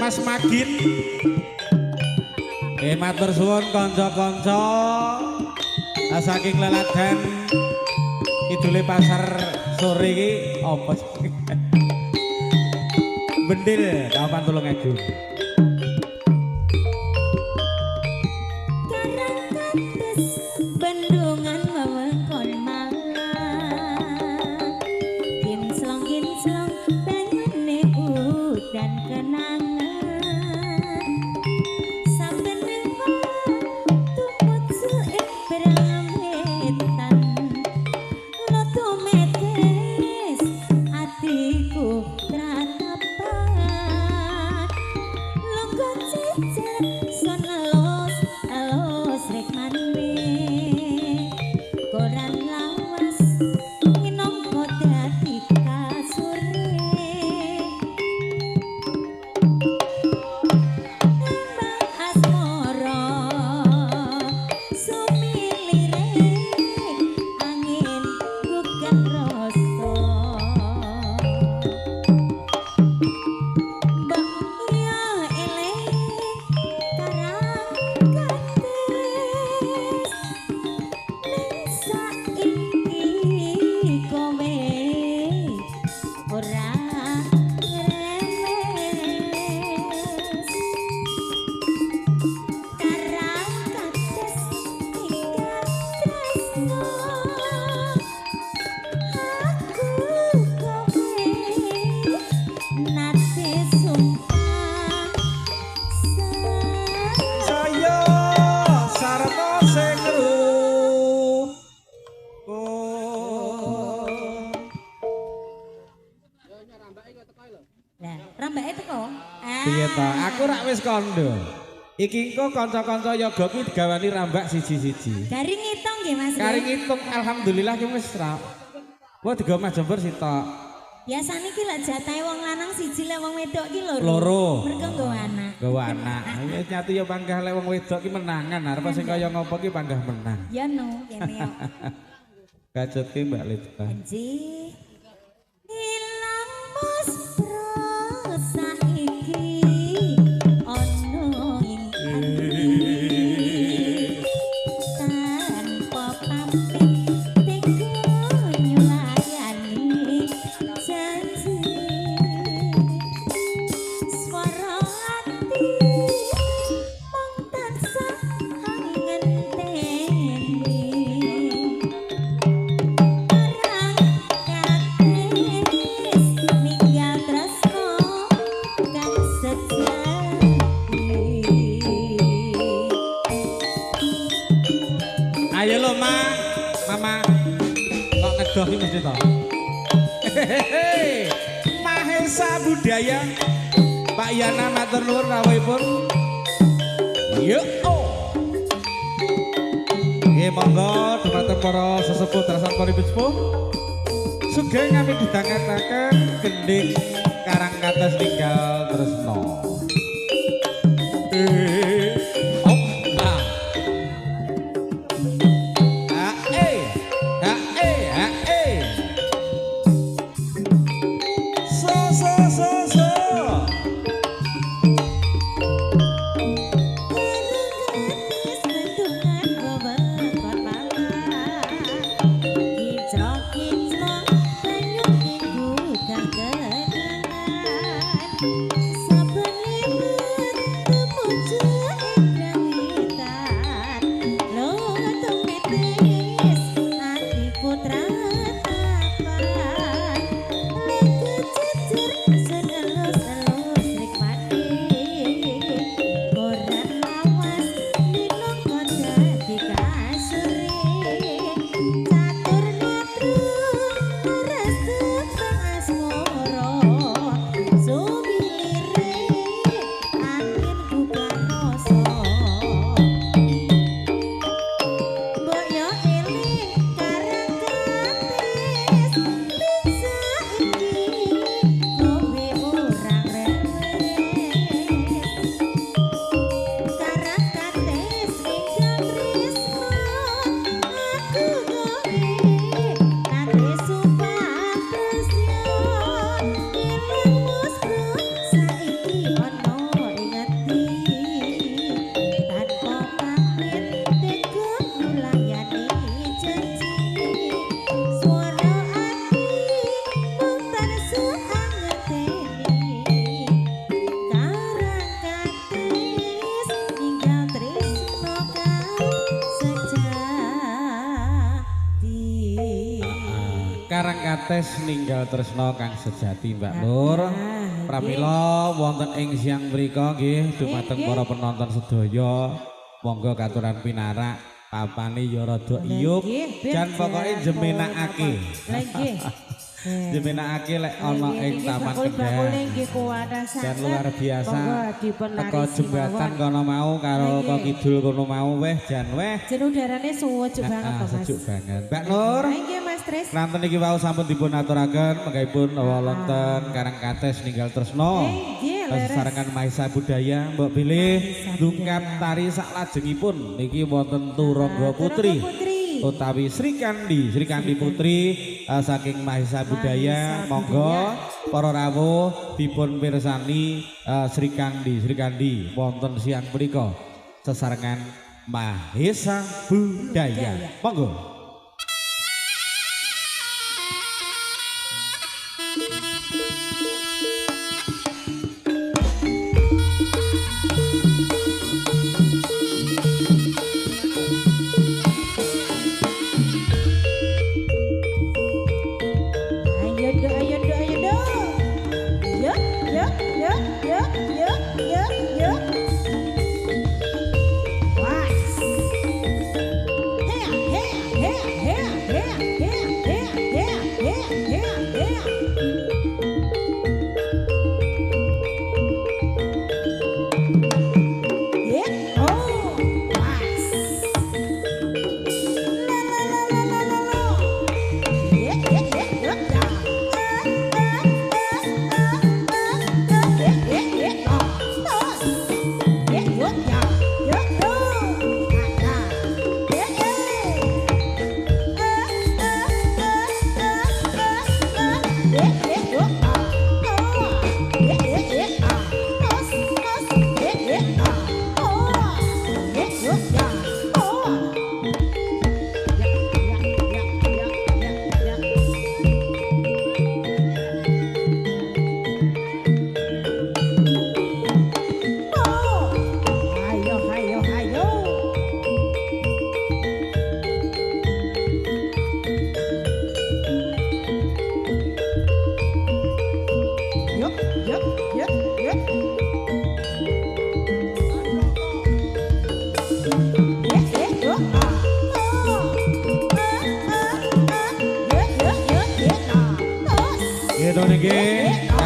Mas Magin. Matur suwun kanca-kanca saking leladan kidule pasar sore iki apa sih? Bendil kapan tulung edu. Bendungan wewengkon malang Kinslong banyune udan kenangan Saben minggu tumut suik berambetan Lo tumetes atiku tratapan Lo kocicer son alos rek manwe Koran lawas minangka dadi kasure Tembang asmara sumilire angin gugah rasa Mbak ya eleh karang kates Ning saiki kowe ora ngeremes Karang kates ikat tresno Aku kowe nate sumpah Saya sarta sing Lah, rambake teko. Piye ta? Aku rak wis kandha. Iki engko kanca-kanca yoga kuwi digawani rambak siji-siji. Garing ngitung nggih Mas. Kari ngitung alhamdulillah ki wis ra. Wah digawa Mas Jember sitok. Biasane ki lek jatahe wong lanang siji lek wong wedok ki loro. Loro. Mergo nggawa anak. Gawa anak. Wis nyatu ya panggah lek wong wedok ki menangan. Arep sing kaya ngopo ki panggah menang. Ya no, kene yo. Kacut ki Mbak Lita. Anji. Ilang muspro saiki ono ing tanpa pamit teko nyulayani janji swara ati mung tansah ngenteni Karang katis ninggal tresno kang sejati Ayo lo Ma, Mama. Kok ngedoh iki mesti to. Mahesa budaya. Pak Yana matur nuwun rawuhipun. Yo. Nggih monggo dhumateng para sesepuh darasan paripun sepuh. Sugeng kami didangetaken gending karang kates ninggal tresno. Saben kates ninggal tresno kang sejati Mbak Nur. Pramila wonten ing siang mriku nggih dumateng para penonton sedaya monggo katuran pinarak papane ya rada iyup jan pokoke jemenakake. Jemenakake lek ana ing taman Kendhang. Dan luar biasa teko jembatan kono mau karo kok kidul kono mau weh jan weh. Jen udarane sejuk banget to Mas. Sejuk banget. Mbak Nur. Nggih Mas Tris. Nanten iki wau sampun dipun aturaken mengkaipun wonten Karang Kates ninggal tresno. Sasarangan Mahisa Budaya mbok pilih dungkap tari saklajengipun niki wonten Turangga Putri. Utawi Sri Kandi Putri saking Mahisa Budaya monggo para rawuh dipun pirsani Sri Kandi wonten siang punika sesarengan Mahisa Budaya monggo.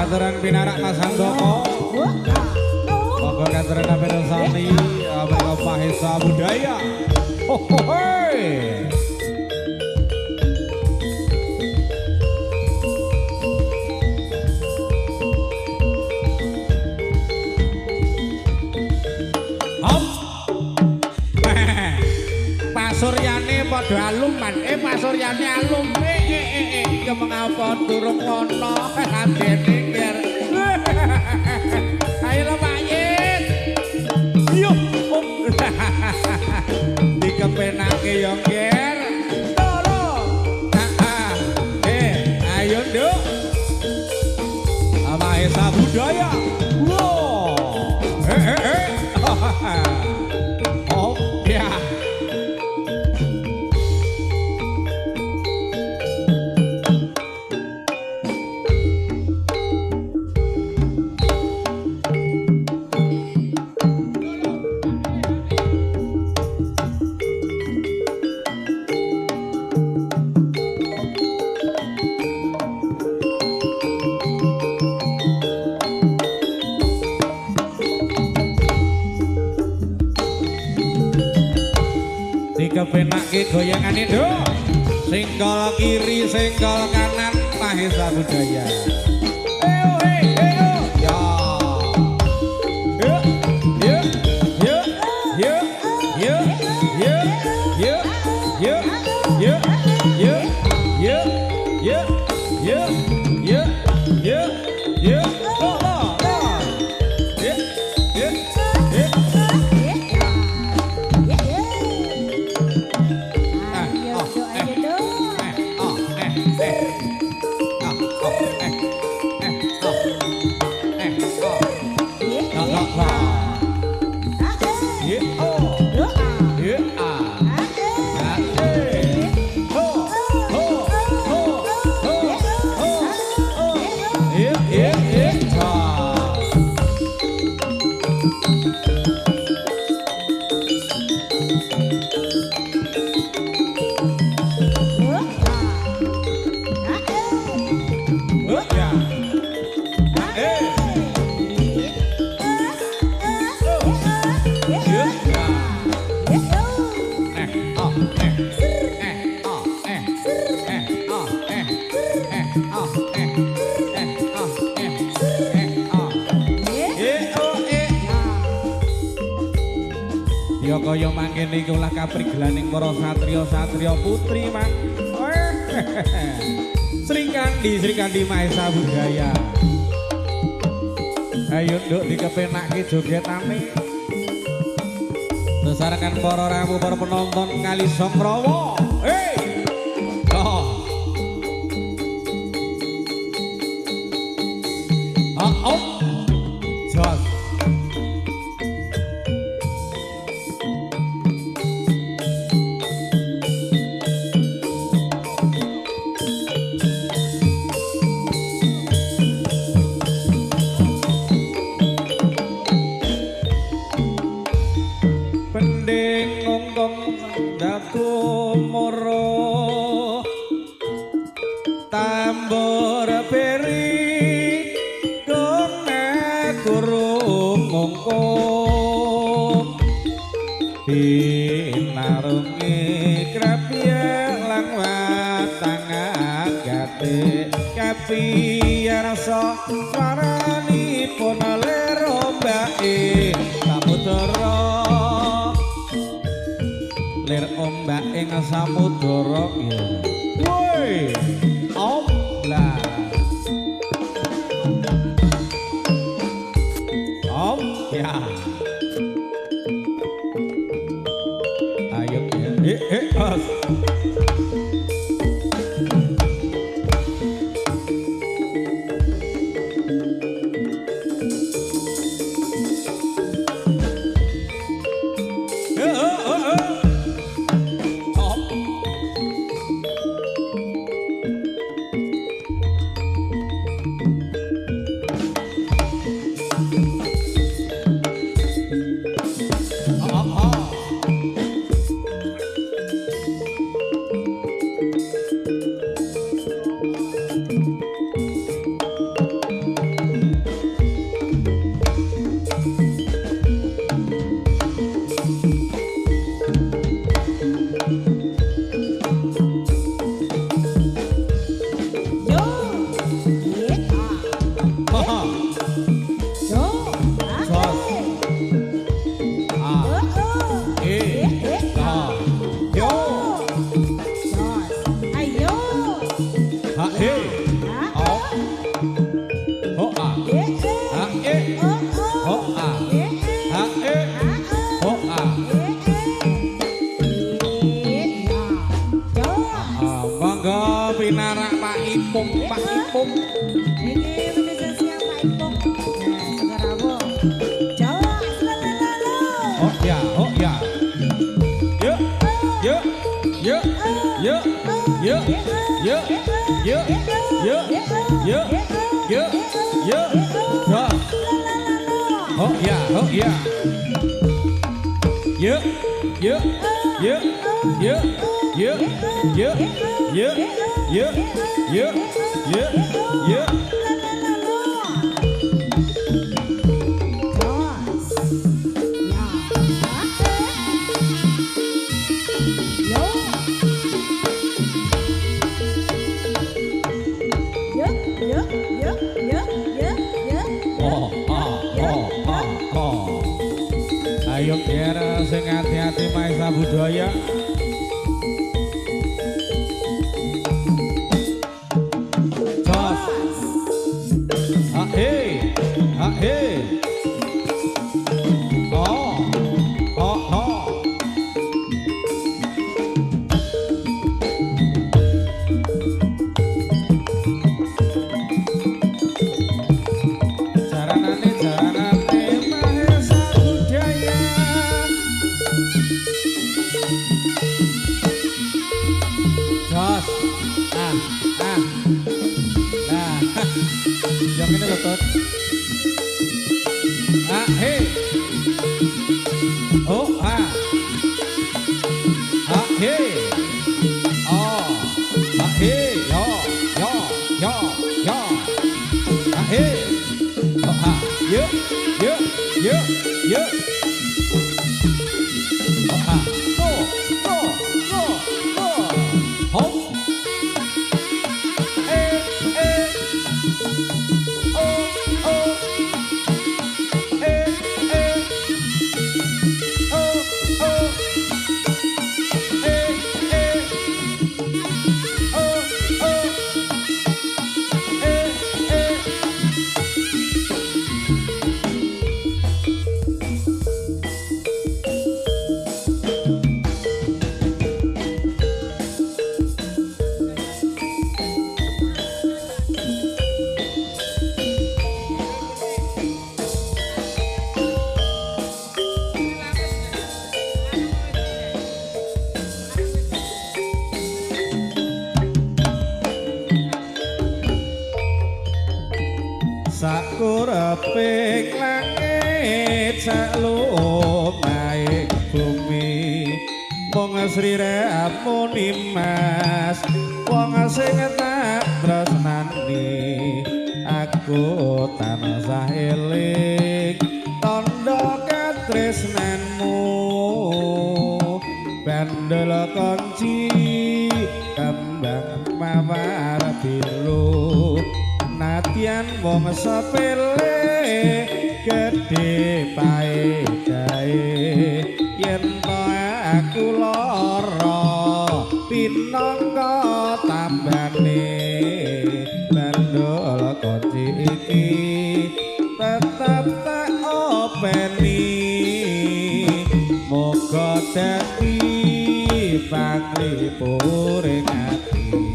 Katuran pinarak Mas Handoko monggo katuran pirsani mereka Mahisa Budaya. Pasuryane padha aluman pasuryane alum ya mengapa durung ana kadene nger. Ayo lho Pak Yit. Yo. Dikepenake yo nger. Loro. Ayo Nduk. Mahisa Budaya. Wow. Oh, ya. Kepenake goyangane Nduk. Singkol kiri, singkol kanan Mahisa Budaya. kaya mangkene iki ulah kaprigelaning para satriya-satriya putri mang. Sri Kandi Maesa Budaya. Ayo nduk dikepenake jogetane. Sesarengan para ramu para penonton Kali Songrawa. Hei. Oh. Oh. Jos. Tambor peri gone kurung mongkong pinarungi krapya lang watang agate kapiyarsa swaranipun lero mbae samudra lir ombak ing samudra ya woi Omlah Om ya ayo ya os pinarak Pak Ipung ini Indonesia siap Pak Ipung nah segerawo Jawa lalalala oh ya yuk yuk yuk yuk yuk yuk yuk yuk yuk yuk yuk oh ya yuk yuk yuk yuk yuk yuk yuk yuk yuk yuk yuk ayo biar sing hati-hati Maesa Budaya yang ini betul. Hei, oh hei, oh hei, yo, hei, oh yuk, oh uriping langit salumaing bumi mung sriremuni mas wong sing tak tresnani aku tansah eling tandha katresnanmu bandel kunci kembang mawar biru nadyan wong sepele gedhe paedahe yen to aku lara pinangka tambane bandel kunci iki tetep tak openi moga dadi panglipuring ati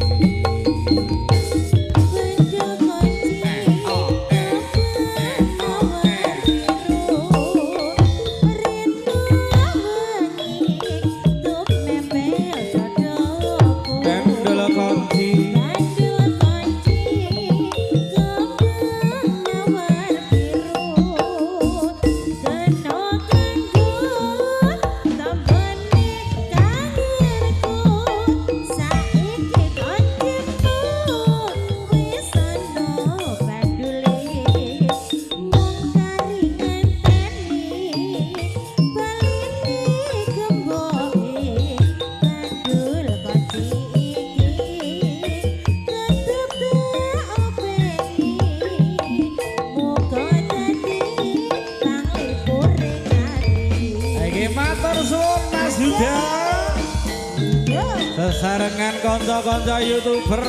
sesarengan kanca-kanca YouTuber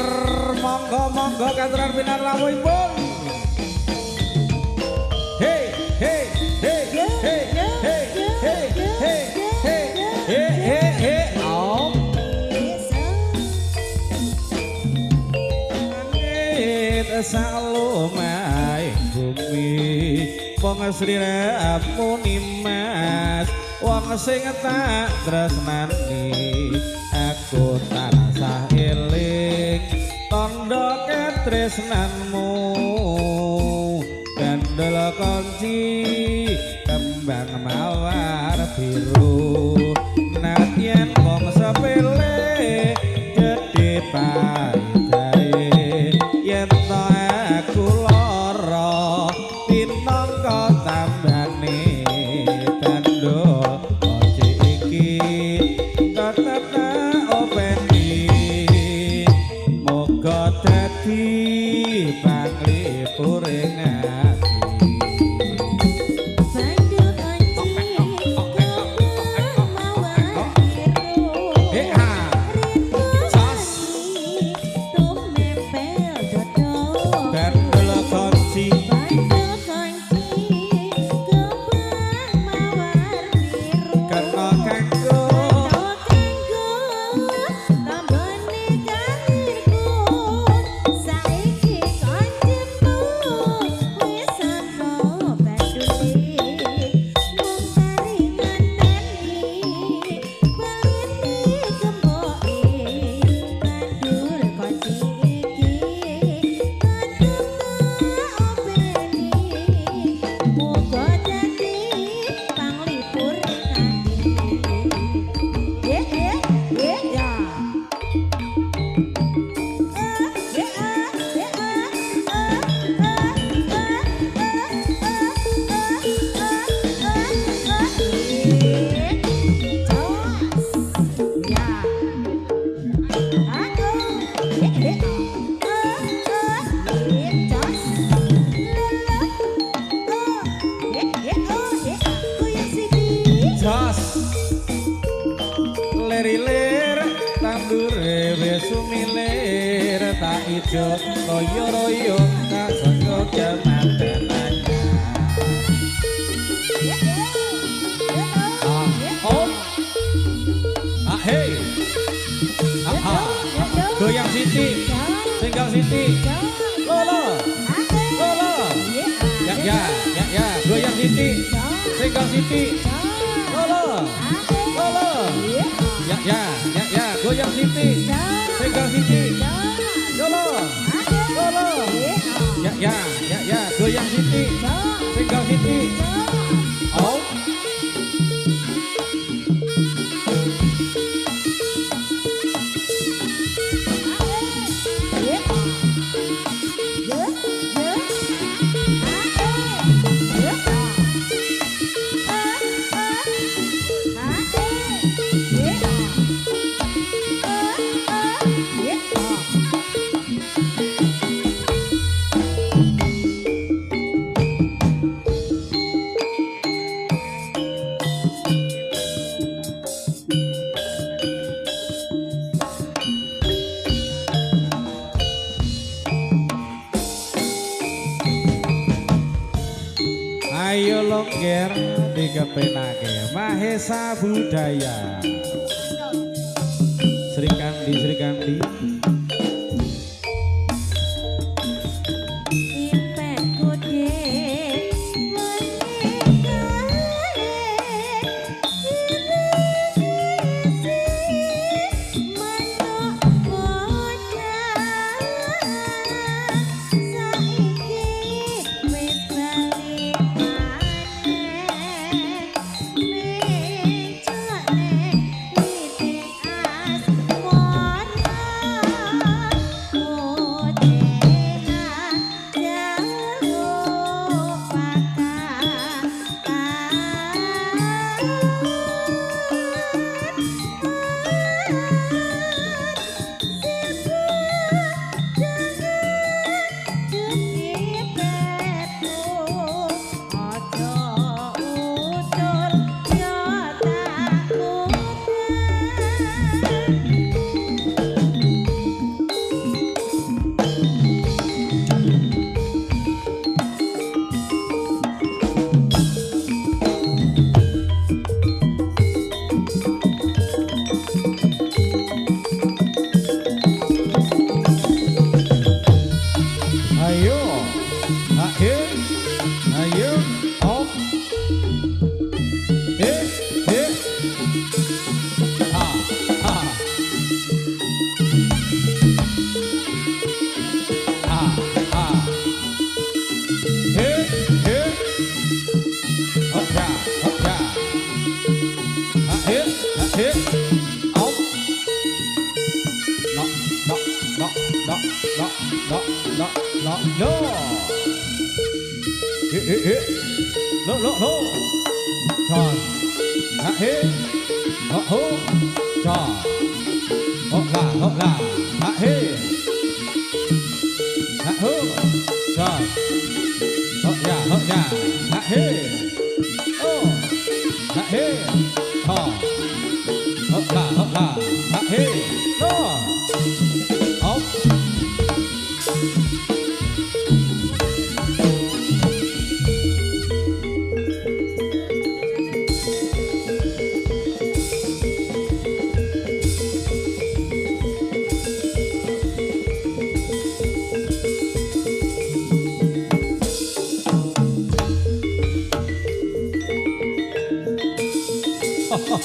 monggo-monggo katuran pinar lawuhipun. Hey hey hey hey hey hey hey hey hey hey hey oh langit salumaing bumi wong sriremuni mas wong sing tak tresnani aku tansah eling tandha katresnanmu gandel kunci kembang mawar biru nadyan wong sepele gedhe paedahe yen to aku lara pinangka tambane bandel kunci iki tetep moga dadi panglipuring ati bandel kunci mawar biru jas tumempel dodo bandel kunci bandel kunci kembang mawar biru kena kanggo lir tambure wis sumilir tak ijo royo-royo tak sanggo kemanten hey goyang Siti tinggal Siti lolo ya goyang Siti tinggal Siti lolo ya goyang Siti tinggal Siti lolo ya, goyang Siti. Tinggal Siti. Oh. Ayo longger dikepenake Mahesa Budaya Sri Kandi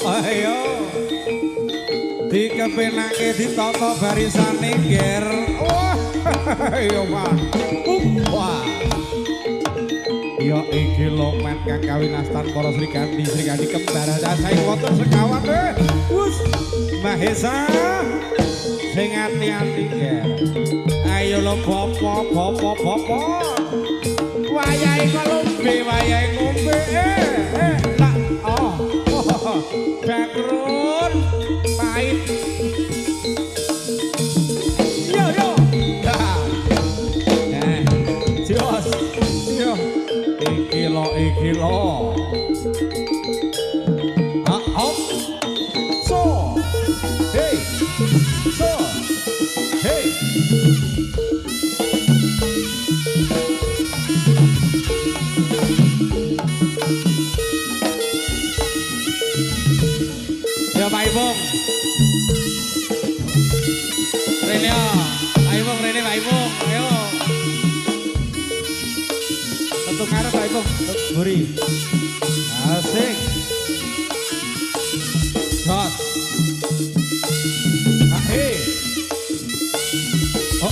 Ayo dikepenake ditata barisane ger. Wah, ayo Pak. Wah. Ya iki lho men kang kawinastan para Sri Kandi kembar sae wonten sekawan Wus Mahesa sing ati-ati ger. Ayo lho Bapak. Wayahe ngombe, wayahe ngombe. Lah oh. Background pahit. Yo. Jos. Iki lo. Up. So. Hey. Ya Pak Ibung. Rene Pak Ibung. Ayo. Tentu ngarep Pak Ibung. Buri. Asik. Jos. Oh,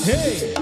Hey.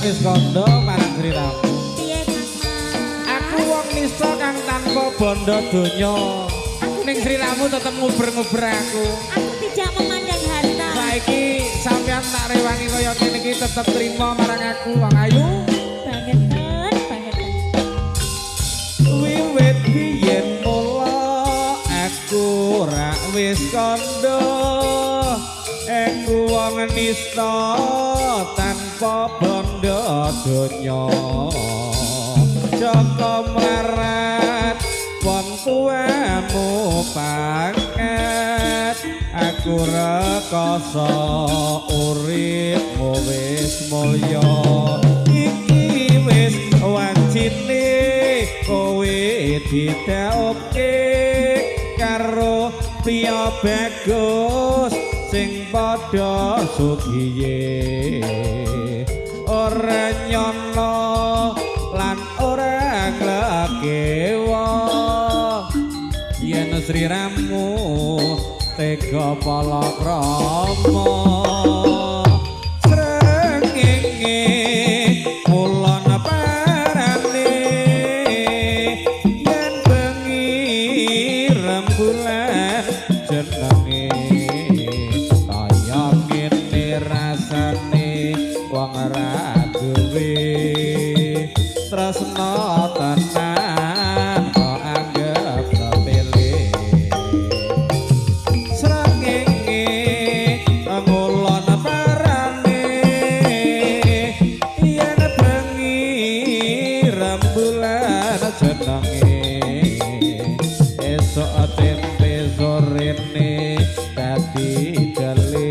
Wis kondo marang sliramu. Piye Kang Mas? Aku wong nista kang tanpa bondo donya. Ning sliramu tetep nguber-nguber aku. Aku tidak memandang harta. Saiki sampean tak rewangi kaya ngene iki tetep trima marang aku wong ayu. Bangetan, bangetan. Wiwit biyen mula aku ra wis kondo. Aku wong nista tanpa bondo donya. Joko mlarat wong tuamu pangkat. Aku rekoso uripmu wis mulya. Iki wis wancine kowe didhaoke karo piya bagus sing padha sugiye. Ora nyono lan ora nglekewa yen sliramu tega palakrama. Srengenge ulon parane yen bengi rembulan jenenge kaya ngene rasane wong ra duwe tresna tenan kok anggap sepele. Srengenge ngulon parane yen bengi rembulan jenenge esuk tempe sorene dadi dele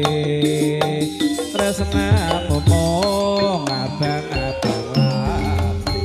tresnamu mung abang-abang ati.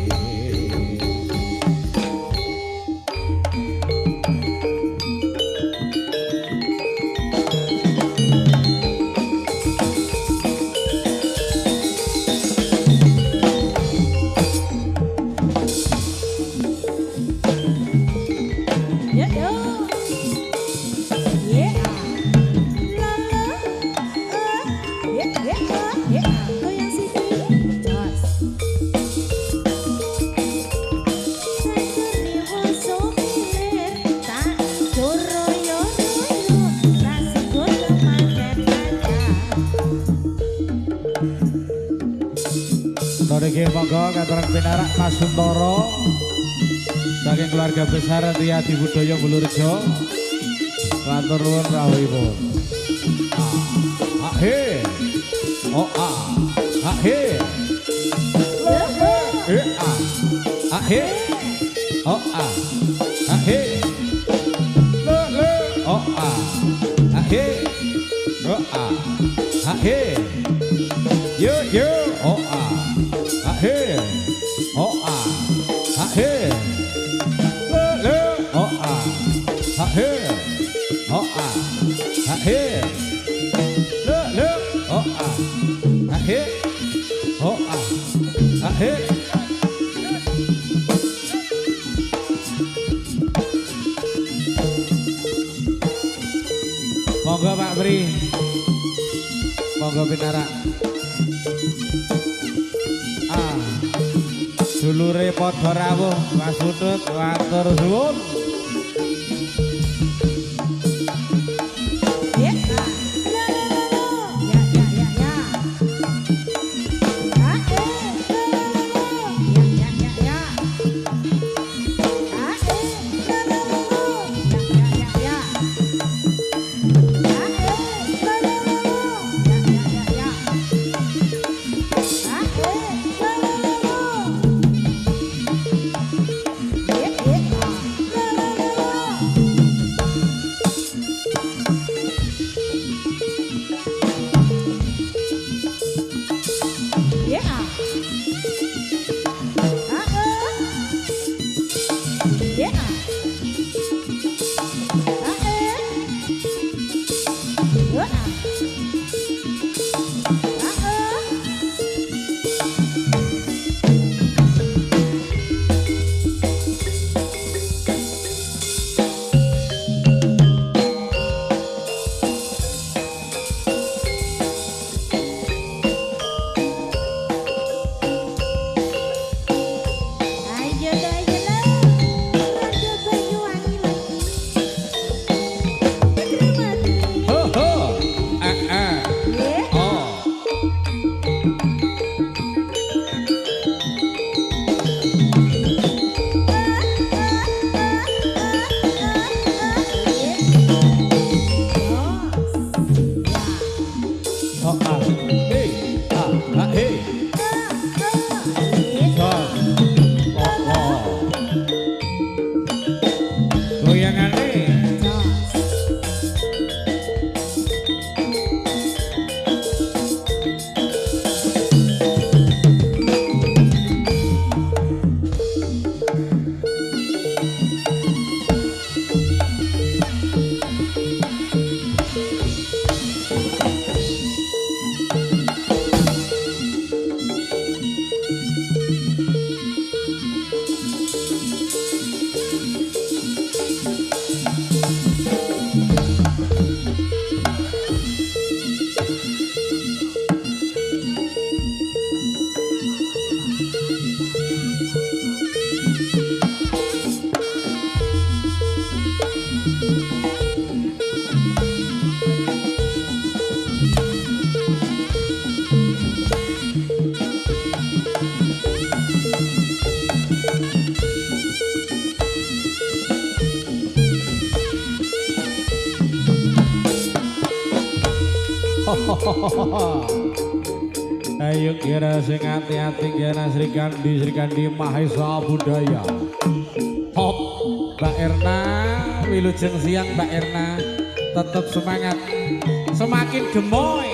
Nggih monggo katuran pinarak Mas Suntoro saking keluarga besar Riyadi Budaya Bulurejo. Matur nuwun rawuhipun. He. Oh ah. He. He. Oh ah. He. Oh ah. He. Oh ah. He. Yo yo. Oh ah. He. Oh ah. He. Oh ah. He. Oh ah. He. Oh ah. He. Oh ah. He. Monggo Pak Bri. Monggo pinarak. Dulure padha rawuh Mas Putut matur suwun. Ayo kira sing hati-hati kira Sri Kandi Mahesa Budaya. Hop Mbak Erna, wilujeng siang Mbak Erna, tetap semangat, semakin gemoy.